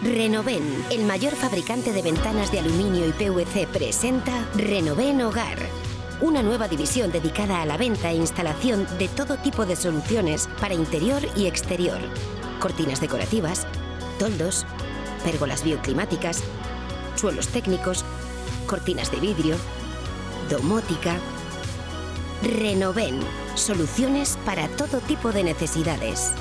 Renoven, el mayor fabricante de ventanas de aluminio y PVC, presenta Renoven Hogar. Una nueva división dedicada a la venta e instalación de todo tipo de soluciones para interior y exterior. Cortinas decorativas, toldos, pérgolas bioclimáticas, suelos técnicos, cortinas de vidrio, domótica. Renoven, soluciones para todo tipo de necesidades.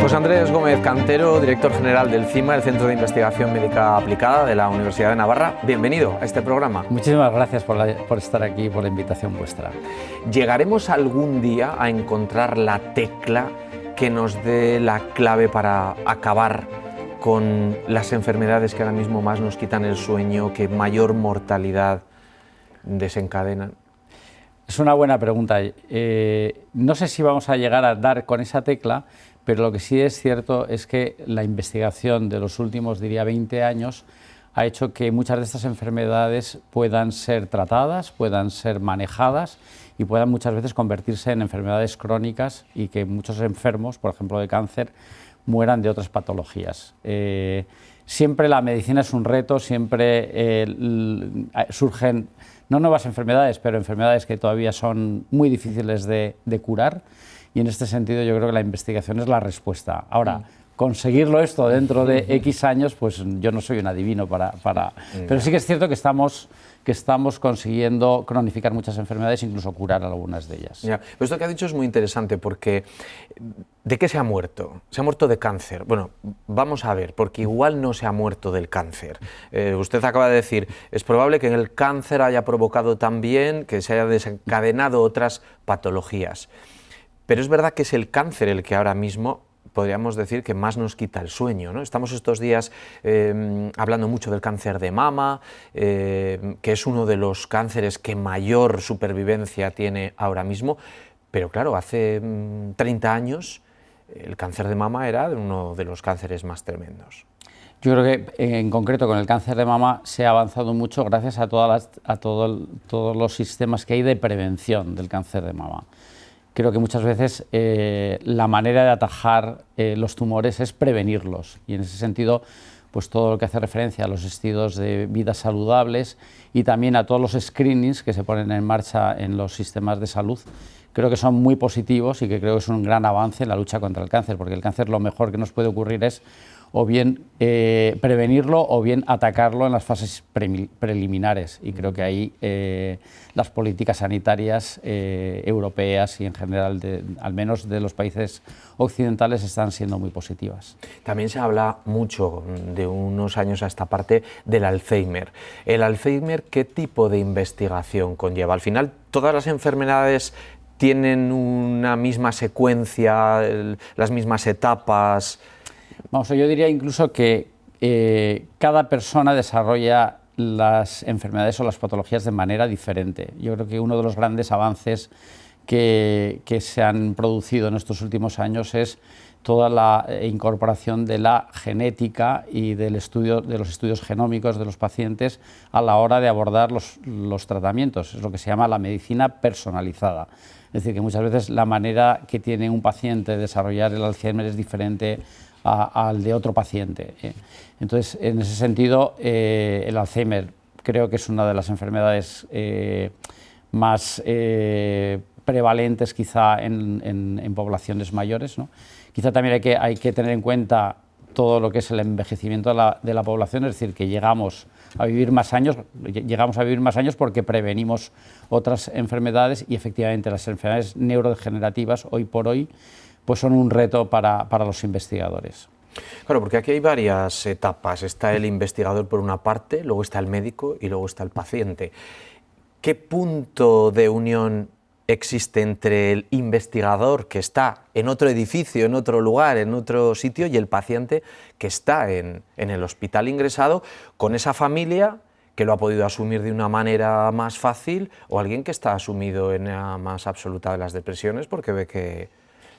José Andrés Gómez Cantero, director general del CIMA, el Centro de Investigación Médica Aplicada de la Universidad de Navarra. Bienvenido a este programa. Muchísimas gracias por estar aquí, por la invitación vuestra. ¿Llegaremos algún día a encontrar la tecla que nos dé la clave para acabar con las enfermedades que ahora mismo más nos quitan el sueño, que mayor mortalidad desencadenan? Es una buena pregunta. No sé si vamos a llegar a dar con esa tecla, pero lo que sí es cierto es que la investigación de los últimos, diría, 20 años ha hecho que muchas de estas enfermedades puedan ser tratadas, puedan ser manejadas y puedan muchas veces convertirse en enfermedades crónicas y que muchos enfermos, por ejemplo de cáncer, mueran de otras patologías. Siempre la medicina es un reto, siempre surgen no nuevas enfermedades, pero enfermedades que todavía son muy difíciles de curar, y en este sentido yo creo que la investigación es la respuesta. Ahora, conseguirlo esto dentro de X años, pues yo no soy un adivino pero sí que es cierto que estamos consiguiendo cronificar muchas enfermedades, incluso curar algunas de ellas. Ya. Pero esto que ha dicho es muy interesante, porque ¿de qué se ha muerto? Se ha muerto de cáncer. Bueno, vamos a ver, porque igual no se ha muerto del cáncer. Usted acaba de decir, es probable que el cáncer haya provocado también que se haya desencadenado otras patologías. Pero es verdad que es el cáncer el que ahora mismo podríamos decir que más nos quita el sueño, ¿no? Estamos estos días hablando mucho del cáncer de mama, que es uno de los cánceres que mayor supervivencia tiene ahora mismo, pero claro, hace 30 años el cáncer de mama era uno de los cánceres más tremendos. Yo creo que en concreto con el cáncer de mama se ha avanzado mucho gracias a todos los sistemas que hay de prevención del cáncer de mama. Creo que muchas veces la manera de atajar los tumores es prevenirlos, y en ese sentido pues todo lo que hace referencia a los estilos de vida saludables y también a todos los screenings que se ponen en marcha en los sistemas de salud, creo que son muy positivos y que creo que es un gran avance en la lucha contra el cáncer, porque el cáncer lo mejor que nos puede ocurrir es o bien prevenirlo o bien atacarlo en las fases preliminares, y creo que ahí las políticas sanitarias europeas y en general al menos de los países occidentales están siendo muy positivas. También se habla mucho de unos años a esta parte del Alzheimer. ¿El Alzheimer qué tipo de investigación conlleva? Al final, todas las enfermedades tienen una misma secuencia, las mismas etapas. Vamos, yo diría incluso que cada persona desarrolla las enfermedades o las patologías de manera diferente. Yo creo que uno de los grandes avances que se han producido en estos últimos años es toda la incorporación de la genética y de los estudios genómicos de los pacientes a la hora de abordar los tratamientos. Es lo que se llama la medicina personalizada. Es decir, que muchas veces la manera que tiene un paciente de desarrollar el Alzheimer es diferente al de otro paciente. Entonces, en ese sentido, el Alzheimer creo que es una de las enfermedades más prevalentes quizá en poblaciones mayores, ¿no? Quizá también hay que tener en cuenta todo lo que es el envejecimiento de la población, es decir, que llegamos a vivir más años porque prevenimos otras enfermedades, y efectivamente las enfermedades neurodegenerativas hoy por hoy pues son un reto para los investigadores. Claro, porque aquí hay varias etapas. Está el investigador por una parte, luego está el médico y luego está el paciente. ¿Qué punto de unión existe entre el investigador que está en otro edificio, en otro lugar, en otro sitio, y el paciente que está en el hospital ingresado con esa familia que lo ha podido asumir de una manera más fácil, o alguien que está asumido en la más absoluta de las depresiones porque ve que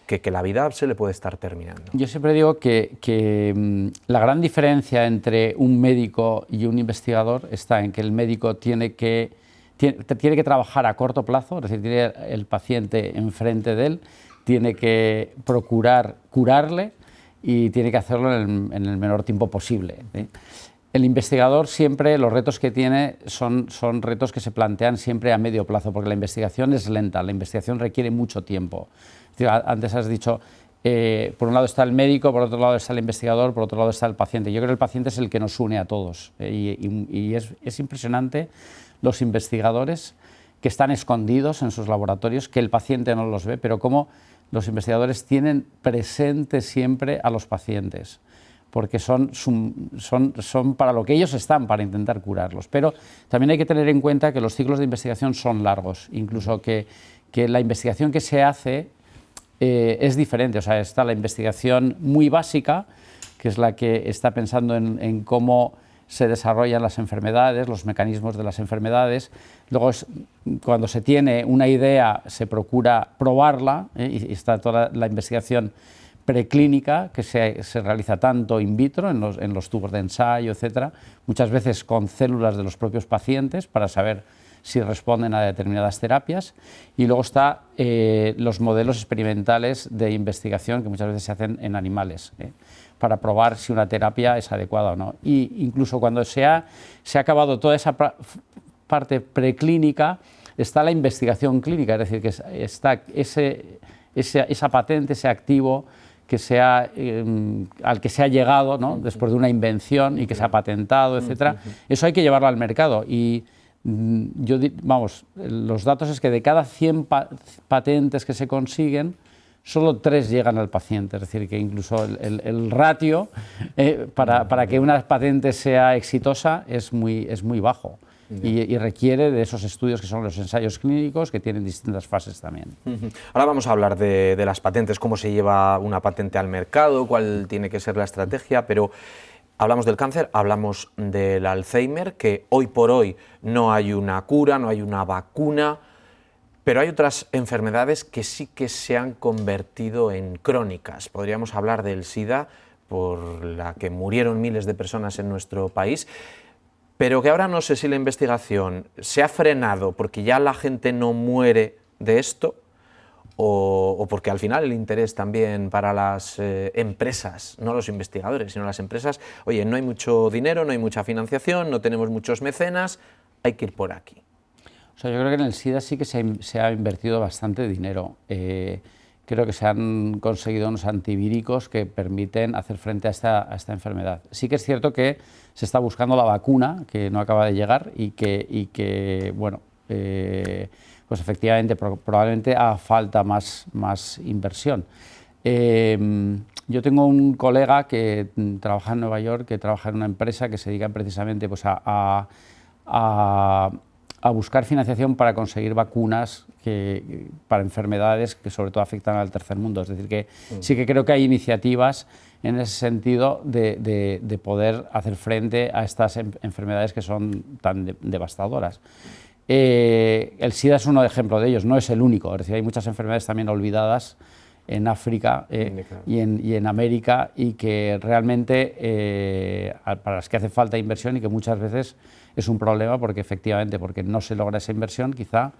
que la vida se le puede estar terminando. Yo siempre digo que la gran diferencia entre un médico y un investigador está en que el médico tiene que trabajar a corto plazo, es decir, tiene el paciente enfrente de él, tiene que procurar curarle y tiene que hacerlo en el menor tiempo posible, ¿sí? El investigador siempre, los retos que tiene son retos que se plantean siempre a medio plazo, porque la investigación es lenta, la investigación requiere mucho tiempo. Es decir, antes has dicho, por un lado está el médico, por otro lado está el investigador, por otro lado está el paciente. Yo creo que el paciente es el que nos une a todos, y es impresionante los investigadores que están escondidos en sus laboratorios, que el paciente no los ve, pero cómo los investigadores tienen presente siempre a los pacientes, porque son para lo que ellos están, para intentar curarlos. Pero también hay que tener en cuenta que los ciclos de investigación son largos, incluso que la investigación que se hace es diferente. O sea, está la investigación muy básica, que es la que está pensando en cómo se desarrollan las enfermedades, los mecanismos de las enfermedades. Luego, cuando se tiene una idea, se procura probarla, y está toda la investigación preclínica, que se realiza tanto in vitro, en los tubos de ensayo, etcétera, muchas veces con células de los propios pacientes para saber si responden a determinadas terapias. Y luego está los modelos experimentales de investigación, que muchas veces se hacen en animales, para probar si una terapia es adecuada o no. Y incluso cuando se ha acabado toda esa parte preclínica, está la investigación clínica, es decir, que está esa patente, ese activo al que se ha llegado, ¿no?, después de una invención y que se ha patentado, etcétera. Eso hay que llevarlo al mercado. Y los datos es que de cada 100 patentes que se consiguen, solo 3 llegan al paciente. Es decir, que incluso el ratio para que una patente sea exitosa es muy bajo. Y requiere de esos estudios que son los ensayos clínicos, que tienen distintas fases también. Ahora vamos a hablar de las patentes, cómo se lleva una patente al mercado, cuál tiene que ser la estrategia, pero hablamos del cáncer, hablamos del Alzheimer, que hoy por hoy no hay una cura, no hay una vacuna, pero hay otras enfermedades que sí que se han convertido en crónicas. Podríamos hablar del SIDA, por la que murieron miles de personas en nuestro país, pero que ahora no sé si la investigación se ha frenado porque ya la gente no muere de esto, o porque al final el interés también para las empresas, no los investigadores, sino las empresas, oye, no hay mucho dinero, no hay mucha financiación, no tenemos muchos mecenas, hay que ir por aquí. O sea, yo creo que en el SIDA sí que se ha invertido bastante dinero. Creo que se han conseguido unos antivíricos que permiten hacer frente a esta enfermedad. Sí que es cierto que se está buscando la vacuna, que no acaba de llegar, y que bueno, pues efectivamente probablemente haga falta más inversión. Yo tengo un colega que trabaja en Nueva York, que trabaja en una empresa que se dedica precisamente pues a buscar financiación para conseguir vacunas para enfermedades que sobre todo afectan al tercer mundo. Es decir, que sí que creo que hay iniciativas en ese sentido de poder hacer frente a estas enfermedades que son tan devastadoras. El SIDA es uno ejemplo de ellos, no es el único. Es decir, hay muchas enfermedades también olvidadas en África y en América, y que realmente para las que hace falta inversión, y que muchas veces es un problema porque no se logra esa inversión, quizá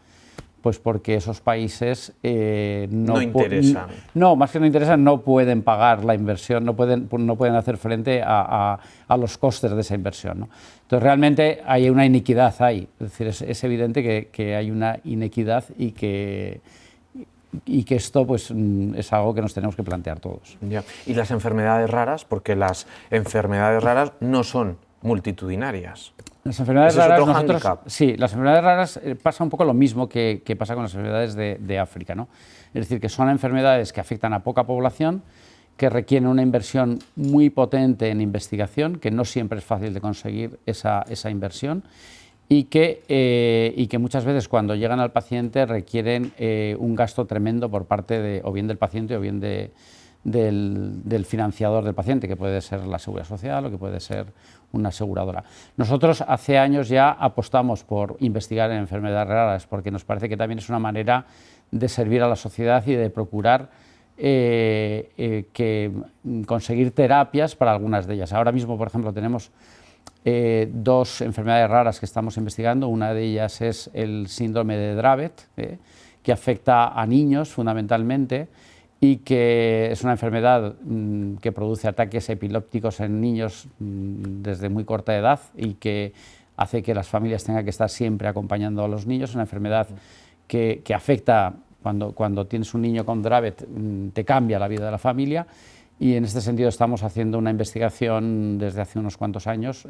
pues porque esos países no interesan. No, más que no interesan, no pueden pagar la inversión, no pueden hacer frente a los costes de esa inversión, ¿no? Entonces realmente hay una inequidad ahí, es decir, es evidente que hay una inequidad, y que esto pues es algo que nos tenemos que plantear todos. Ya. Y las enfermedades raras, porque las enfermedades raras no son multitudinarias. Las enfermedades raras, las enfermedades raras pasa un poco lo mismo que pasa con las enfermedades de África, ¿no? Es decir, que son enfermedades que afectan a poca población, que requieren una inversión muy potente en investigación, que no siempre es fácil de conseguir esa inversión, y que muchas veces cuando llegan al paciente requieren un gasto tremendo por parte o bien del paciente o bien del financiador del paciente, que puede ser la Seguridad Social o que puede ser una aseguradora. Nosotros hace años ya apostamos por investigar en enfermedades raras, porque nos parece que también es una manera de servir a la sociedad y de procurar que conseguir terapias para algunas de ellas. Ahora mismo, por ejemplo, tenemos dos enfermedades raras que estamos investigando. Una de ellas es el síndrome de Dravet, que afecta a niños fundamentalmente, y que es una enfermedad que produce ataques epilépticos en niños desde muy corta edad y que hace que las familias tengan que estar siempre acompañando a los niños. Es una enfermedad que afecta, cuando tienes un niño con Dravet, te cambia la vida de la familia, y en este sentido estamos haciendo una investigación desde hace unos cuantos años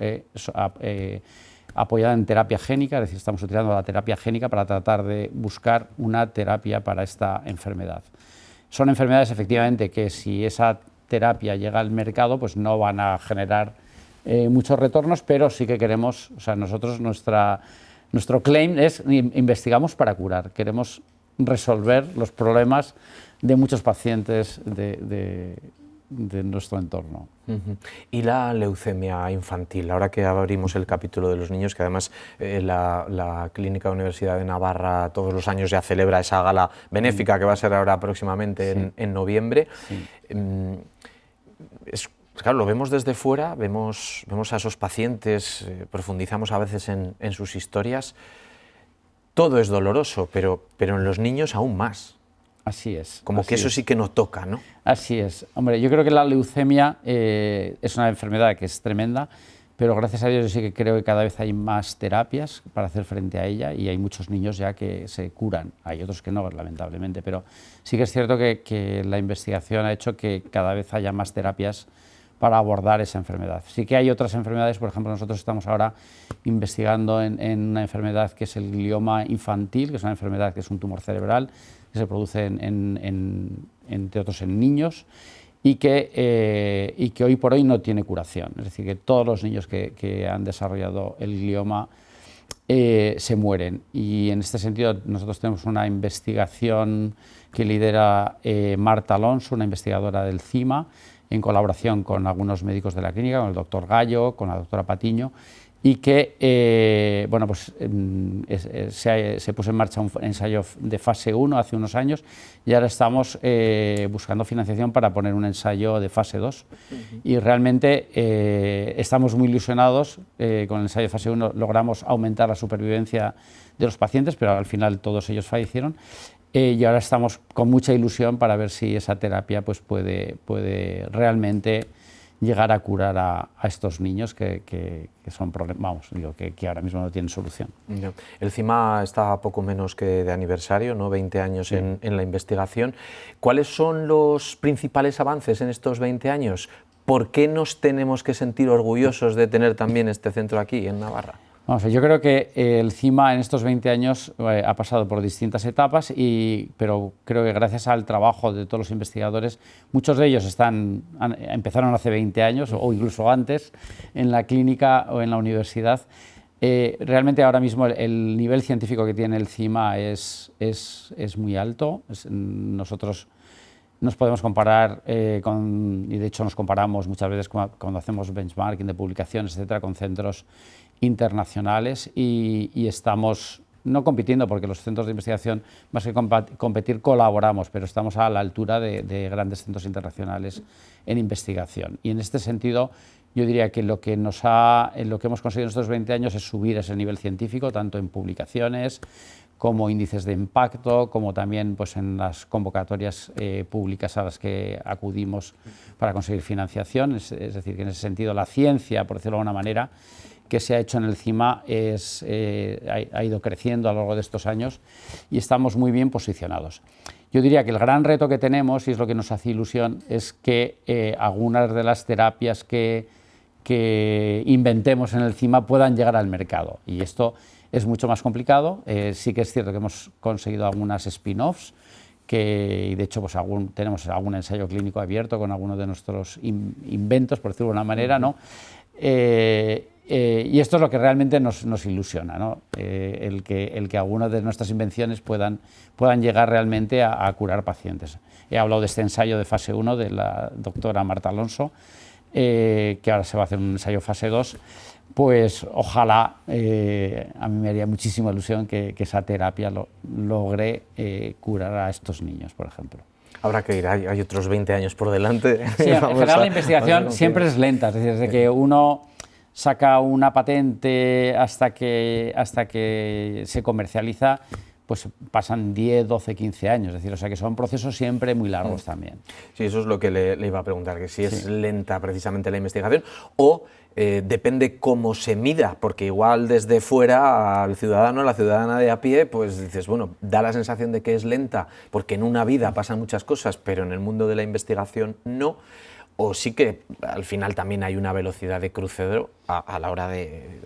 apoyada en terapia génica, es decir, estamos utilizando la terapia génica para tratar de buscar una terapia para esta enfermedad. Son enfermedades, efectivamente, que si esa terapia llega al mercado, pues no van a generar muchos retornos, pero sí que queremos, o sea, nosotros, nuestro claim es investigamos para curar, queremos resolver los problemas de muchos pacientes de nuestro entorno. Y la leucemia infantil, ahora que abrimos el capítulo de los niños, que además la Clínica Universidad de Navarra todos los años ya celebra esa gala benéfica que va a ser ahora próximamente en noviembre. Claro, lo vemos desde fuera, vemos a esos pacientes, profundizamos a veces en sus historias. Todo es doloroso, pero en los niños aún más. Así es. Como que eso sí que nos toca, ¿no? Así es. Hombre, yo creo que la leucemia es una enfermedad que es tremenda, pero gracias a Dios yo sí que creo que cada vez hay más terapias para hacer frente a ella, y hay muchos niños ya que se curan. Hay otros que no, lamentablemente, pero sí que es cierto que la investigación ha hecho que cada vez haya más terapias para abordar esa enfermedad. Sí que hay otras enfermedades, por ejemplo, nosotros estamos ahora investigando en una enfermedad que es el glioma infantil, que es una enfermedad que es un tumor cerebral, que se produce entre otros en niños, y que hoy por hoy no tiene curación. Es decir, que todos los niños que han desarrollado el glioma se mueren, y en este sentido nosotros tenemos una investigación que lidera Marta Alonso, una investigadora del CIMA, en colaboración con algunos médicos de la clínica, con el doctor Gallo, con la doctora Patiño, y que bueno, pues, se puso en marcha un ensayo de fase 1 hace unos años, y ahora estamos buscando financiación para poner un ensayo de fase 2. Y realmente estamos muy ilusionados. Con el ensayo de fase 1 logramos aumentar la supervivencia de los pacientes, pero al final todos ellos fallecieron. Y ahora estamos con mucha ilusión para ver si esa terapia pues, puede realmente llegar a curar a estos niños que son problemas, que ahora mismo no tienen solución. El CIMA está a poco menos que de aniversario, ¿no? 20 años en la investigación. ¿Cuáles son los principales avances en estos 20 años? ¿Por qué nos tenemos que sentir orgullosos de tener también este centro aquí, en Navarra? Vamos a ver, yo creo que el CIMA en estos 20 años ha pasado por distintas etapas, pero creo que gracias al trabajo de todos los investigadores, muchos de ellos empezaron hace 20 años o incluso antes en la clínica o en la universidad. Realmente ahora mismo el nivel científico que tiene el CIMA es muy alto. Nosotros nos podemos comparar y de hecho nos comparamos muchas veces cuando hacemos benchmarking de publicaciones, etcétera, con centros internacionales, y estamos no compitiendo, porque los centros de investigación, más que competir, colaboramos, pero estamos a la altura de grandes centros internacionales en investigación. Y en este sentido, yo diría que lo que hemos conseguido en estos 20 años es subir ese nivel científico, tanto en publicaciones como índices de impacto, como también pues, en las convocatorias públicas a las que acudimos para conseguir financiación. Es decir, que en ese sentido la ciencia, por decirlo de alguna manera, que se ha hecho en el CIMA ha ido creciendo a lo largo de estos años, y estamos muy bien posicionados. Yo diría que el gran reto que tenemos, y es lo que nos hace ilusión, es que algunas de las terapias que inventemos en el CIMA puedan llegar al mercado, y esto es mucho más complicado. Sí que es cierto que hemos conseguido algunas spin-offs, y de hecho pues, tenemos algún ensayo clínico abierto con algunos de nuestros inventos, por decirlo de una manera, ¿no? Y esto es lo que realmente nos ilusiona, ¿no? El que algunas de nuestras invenciones puedan llegar realmente a curar pacientes. He hablado de este ensayo de fase 1 de la doctora Marta Alonso, que ahora se va a hacer un ensayo fase 2, pues ojalá, a mí me haría muchísima ilusión que esa terapia logre curar a estos niños, por ejemplo. Habrá que ir, hay otros 20 años por delante. Sí, en general la investigación siempre es lenta, es decir, desde que uno saca una patente hasta que se comercializa, pues pasan 10, 12, 15 años, es decir, o sea que son procesos siempre muy largos también. Sí, eso es lo que le iba a preguntar, que si es lenta precisamente la investigación o depende cómo se mida, porque igual desde fuera al ciudadano, a la ciudadana de a pie, pues dices, bueno, da la sensación de que es lenta, porque en una vida pasan muchas cosas, pero en el mundo de la investigación no. O sí que al final también hay una velocidad de crucero a la hora de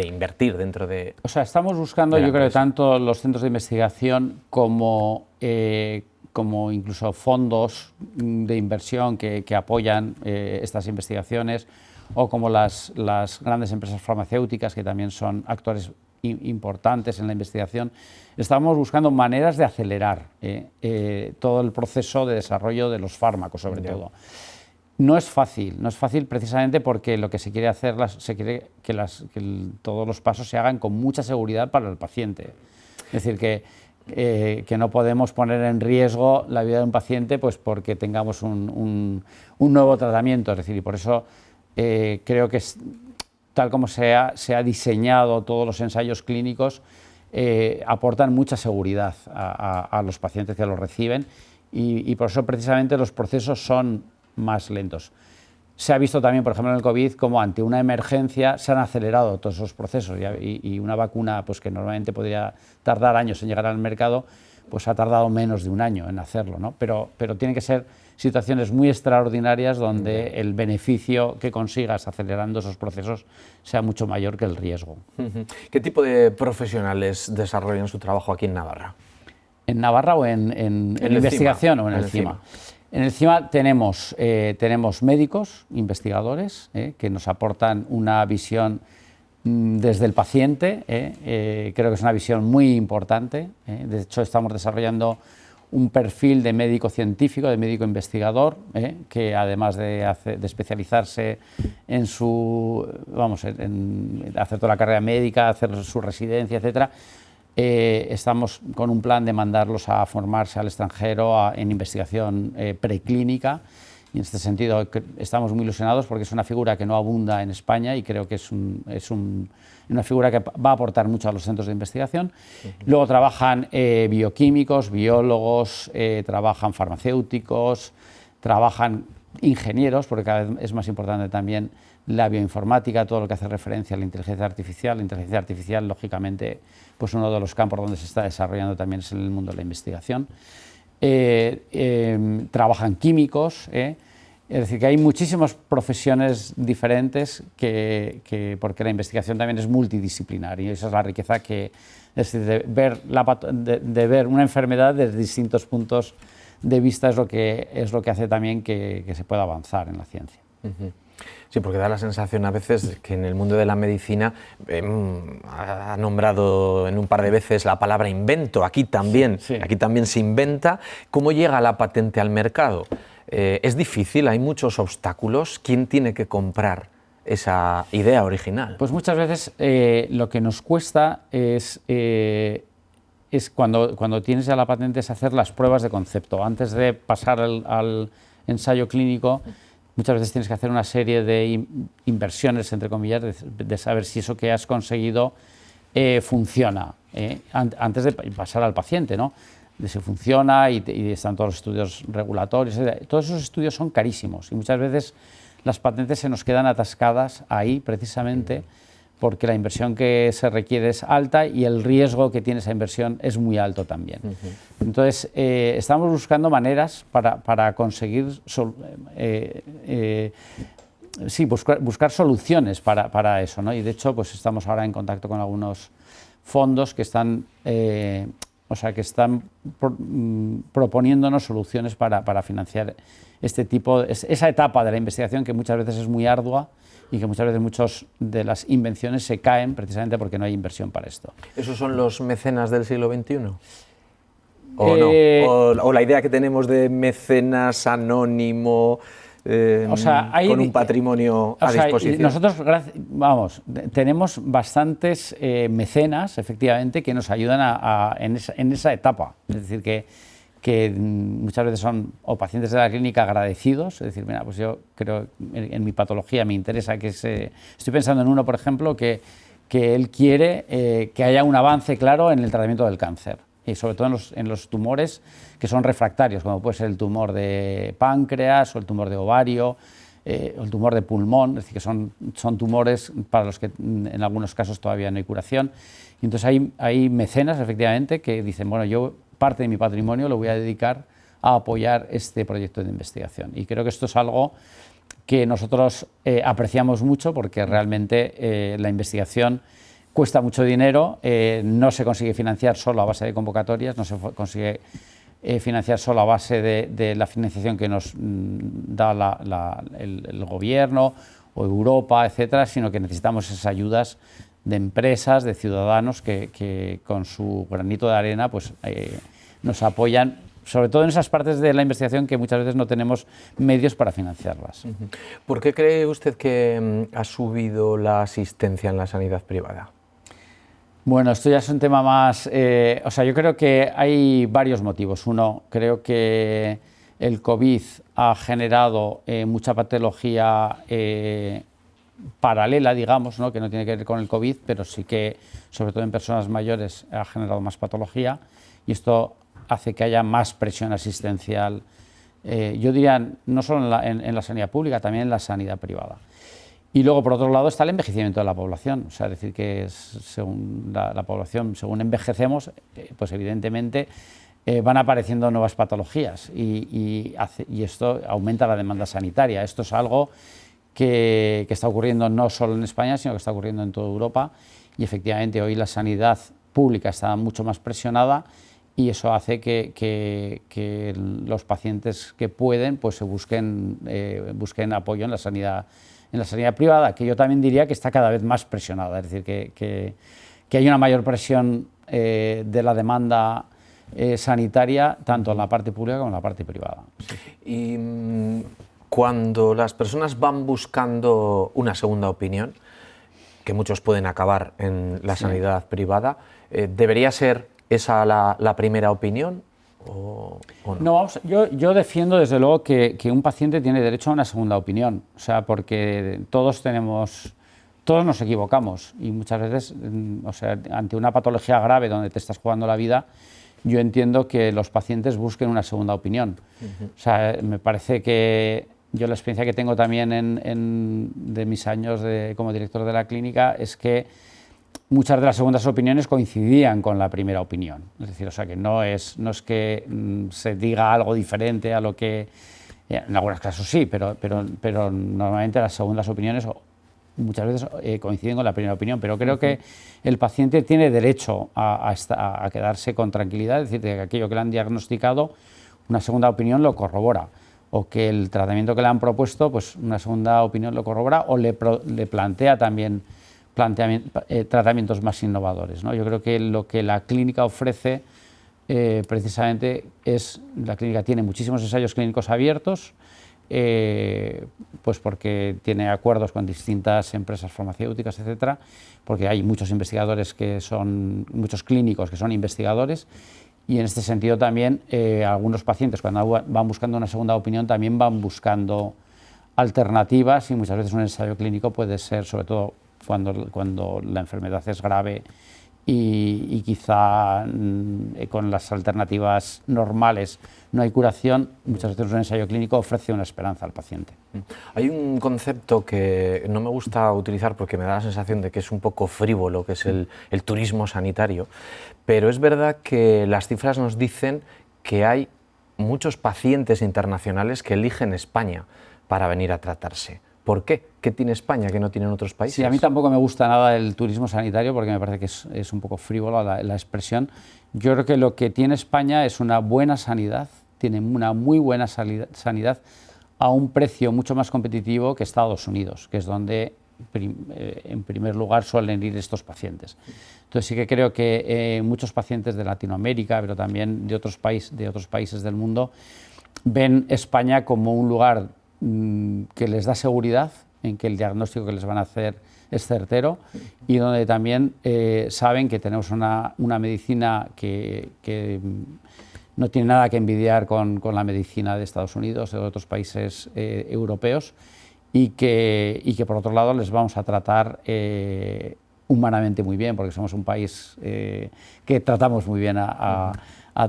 invertir dentro de... O sea, estamos buscando, yo creo que tanto los centros de investigación como incluso fondos de inversión que apoyan estas investigaciones, o como las grandes empresas farmacéuticas, que también son actores importantes en la investigación, estamos buscando maneras de acelerar todo el proceso de desarrollo de los fármacos, sobre todo. No es fácil precisamente porque lo que se quiere hacer, se quiere que todos los pasos se hagan con mucha seguridad para el paciente. Es decir, que no podemos poner en riesgo la vida de un paciente pues porque tengamos un nuevo tratamiento. Es decir, y por eso creo que tal como se ha diseñado todos los ensayos clínicos, aportan mucha seguridad a los pacientes que los reciben y por eso precisamente los procesos son más lentos. Se ha visto también, por ejemplo, en el COVID, como ante una emergencia se han acelerado todos esos procesos y una vacuna pues, que normalmente podría tardar años en llegar al mercado, pues ha tardado menos de un año en hacerlo, ¿no? Pero tienen que ser situaciones muy extraordinarias donde el beneficio que consigas acelerando esos procesos sea mucho mayor que el riesgo. ¿Qué tipo de profesionales desarrollan su trabajo aquí en Navarra? ¿En Navarra o en investigación o en el CIMA? En el CIMA tenemos médicos, investigadores, que nos aportan una visión desde el paciente, creo que es una visión muy importante. De hecho, estamos desarrollando un perfil de médico científico, de médico investigador, que además de especializarse en hacer toda la carrera médica, hacer su residencia, etcétera, estamos con un plan de mandarlos a formarse al extranjero en investigación preclínica, y en este sentido estamos muy ilusionados porque es una figura que no abunda en España y creo que es una figura que va a aportar mucho a los centros de investigación. Luego trabajan bioquímicos, biólogos, trabajan farmacéuticos, trabajan ingenieros, porque cada vez es más importante también la bioinformática, todo lo que hace referencia a la inteligencia artificial. La inteligencia artificial, lógicamente, pues uno de los campos donde se está desarrollando también es en el mundo de la investigación. Trabajan químicos, es decir, que hay muchísimas profesiones diferentes porque la investigación también es multidisciplinar y esa es la riqueza es decir, de ver una enfermedad desde distintos puntos de vista es lo que hace también que se pueda avanzar en la ciencia. Sí, porque da la sensación a veces que en el mundo de la medicina ha nombrado en un par de veces la palabra invento, aquí también se inventa. ¿Cómo llega la patente al mercado? ¿Es difícil? ¿Hay muchos obstáculos? ¿Quién tiene que comprar esa idea original? Pues muchas veces lo que nos cuesta es cuando tienes ya la patente es hacer las pruebas de concepto. Antes de pasar al ensayo clínico, muchas veces tienes que hacer una serie de inversiones, entre comillas, de saber si eso que has conseguido funciona, antes de pasar al paciente, ¿no? De si funciona y están todos los estudios regulatorios. Todos esos estudios son carísimos y muchas veces las patentes se nos quedan atascadas ahí precisamente porque la inversión que se requiere es alta y el riesgo que tiene esa inversión es muy alto también. Entonces, estamos buscando maneras para conseguir buscar soluciones para eso, ¿no? Y de hecho, pues estamos ahora en contacto con algunos fondos que están proponiéndonos soluciones para financiar esa etapa de la investigación que muchas veces es muy ardua y que muchas veces muchas de las invenciones se caen precisamente porque no hay inversión para esto. ¿Esos son los mecenas del siglo XXI? ¿O no? ¿O la idea que tenemos de mecenas anónimo, con un patrimonio a disposición? Nosotros, tenemos bastantes mecenas, efectivamente, que nos ayudan en esa etapa. Es decir, que que muchas veces son o pacientes de la clínica agradecidos, es decir, mira, pues yo creo en mi patología me interesa que estoy pensando en uno, por ejemplo, que él quiere que haya un avance claro en el tratamiento del cáncer, y sobre todo en los tumores que son refractarios, como puede ser el tumor de páncreas o el tumor de ovario, o el tumor de pulmón, es decir, que son tumores para los que en algunos casos todavía no hay curación. Y entonces hay mecenas, efectivamente, que dicen, bueno, yo parte de mi patrimonio lo voy a dedicar a apoyar este proyecto de investigación. Y creo que esto es algo que nosotros apreciamos mucho, porque realmente la investigación cuesta mucho dinero, no se consigue financiar solo a base de convocatorias, no se consigue financiar solo a base de la financiación que nos da el gobierno o Europa, etcétera, sino que necesitamos esas ayudas de empresas, de ciudadanos que con su granito de arena pues, nos apoyan, sobre todo en esas partes de la investigación que muchas veces no tenemos medios para financiarlas. ¿Por qué cree usted que ha subido la asistencia en la sanidad privada? Bueno, esto ya es un tema más... o sea, yo creo que hay varios motivos. Uno, creo que el COVID ha generado mucha patología paralela, digamos, ¿no? Que no tiene que ver con el COVID, pero sí que, sobre todo en personas mayores, ha generado más patología, y esto hace que haya más presión asistencial, yo diría, no solo en la sanidad pública, también en la sanidad privada. Y luego, por otro lado, está el envejecimiento de la población, o sea, es decir, que según la población, según envejecemos, pues evidentemente van apareciendo nuevas patologías, y esto aumenta la demanda sanitaria. Esto es algo que está ocurriendo no solo en España, sino que está ocurriendo en toda Europa, y efectivamente hoy la sanidad pública está mucho más presionada, y eso hace que los pacientes que pueden pues busquen apoyo en la sanidad privada, que yo también diría que está cada vez más presionada, es decir, que hay una mayor presión de la demanda sanitaria, tanto en la parte pública como en la parte privada. Y cuando las personas van buscando una segunda opinión, que muchos pueden acabar en la sanidad privada, ¿debería ser esa la primera opinión o no? No, vamos, yo defiendo desde luego que un paciente tiene derecho a una segunda opinión, o sea, porque todos nos equivocamos, y muchas veces, o sea, ante una patología grave donde te estás jugando la vida, yo entiendo que los pacientes busquen una segunda opinión. O sea, me parece que yo la experiencia que tengo también de mis años como director de la clínica es que muchas de las segundas opiniones coincidían con la primera opinión. Es decir, o sea, que no es que se diga algo diferente a lo que... En algunos casos sí, pero normalmente las segundas opiniones muchas veces coinciden con la primera opinión, pero creo que el paciente tiene derecho a quedarse con tranquilidad, es decir, que aquello que le han diagnosticado, una segunda opinión lo corrobora, o que el tratamiento que le han propuesto, pues una segunda opinión lo corrobora, o le plantea también tratamientos más innovadores, ¿no? Yo creo que lo que la clínica ofrece precisamente es, la clínica tiene muchísimos ensayos clínicos abiertos, pues porque tiene acuerdos con distintas empresas farmacéuticas, etcétera, porque hay muchos investigadores muchos clínicos que son investigadores, y en este sentido también algunos pacientes cuando van buscando una segunda opinión también van buscando alternativas, y muchas veces un ensayo clínico puede ser, sobre todo cuando la enfermedad es grave y quizá con las alternativas normales no hay curación, muchas veces un ensayo clínico ofrece una esperanza al paciente. Hay un concepto que no me gusta utilizar porque me da la sensación de que es un poco frívolo, que es el turismo sanitario, pero es verdad que las cifras nos dicen que hay muchos pacientes internacionales que eligen España para venir a tratarse. ¿Por qué? ¿Qué tiene España que no tienen otros países? Sí, a mí tampoco me gusta nada el turismo sanitario porque me parece que es un poco frívolo la expresión. Yo creo que lo que tiene España es una buena sanidad, tiene una muy buena sanidad a un precio mucho más competitivo que Estados Unidos, que es donde en primer lugar suelen ir estos pacientes. Entonces sí que creo que muchos pacientes de Latinoamérica, pero también de otros países del mundo, ven España como un lugar que les da seguridad en que el diagnóstico que les van a hacer es certero, y donde también saben que tenemos una medicina que no tiene nada que envidiar con la medicina de Estados Unidos o de otros países europeos, y que por otro lado les vamos a tratar humanamente muy bien, porque somos un país que tratamos muy bien a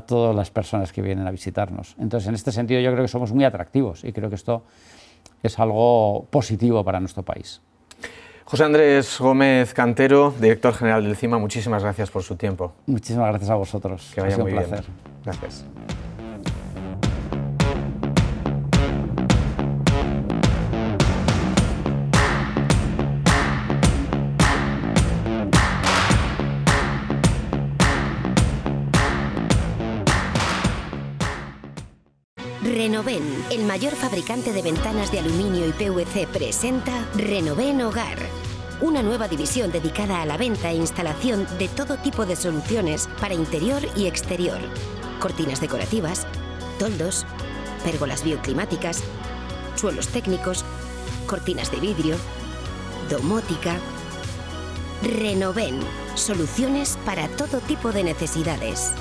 todas las personas que vienen a visitarnos. Entonces, en este sentido, yo creo que somos muy atractivos y creo que esto es algo positivo para nuestro país. José Andrés Gómez Cantero, director general del CIMA, muchísimas gracias por su tiempo. Muchísimas gracias a vosotros. Que vaya muy bien. Un placer. Gracias. Renoven, el mayor fabricante de ventanas de aluminio y PVC, presenta Renoven Hogar. Una nueva división dedicada a la venta e instalación de todo tipo de soluciones para interior y exterior. Cortinas decorativas, toldos, pérgolas bioclimáticas, suelos técnicos, cortinas de vidrio, domótica. Renoven, soluciones para todo tipo de necesidades.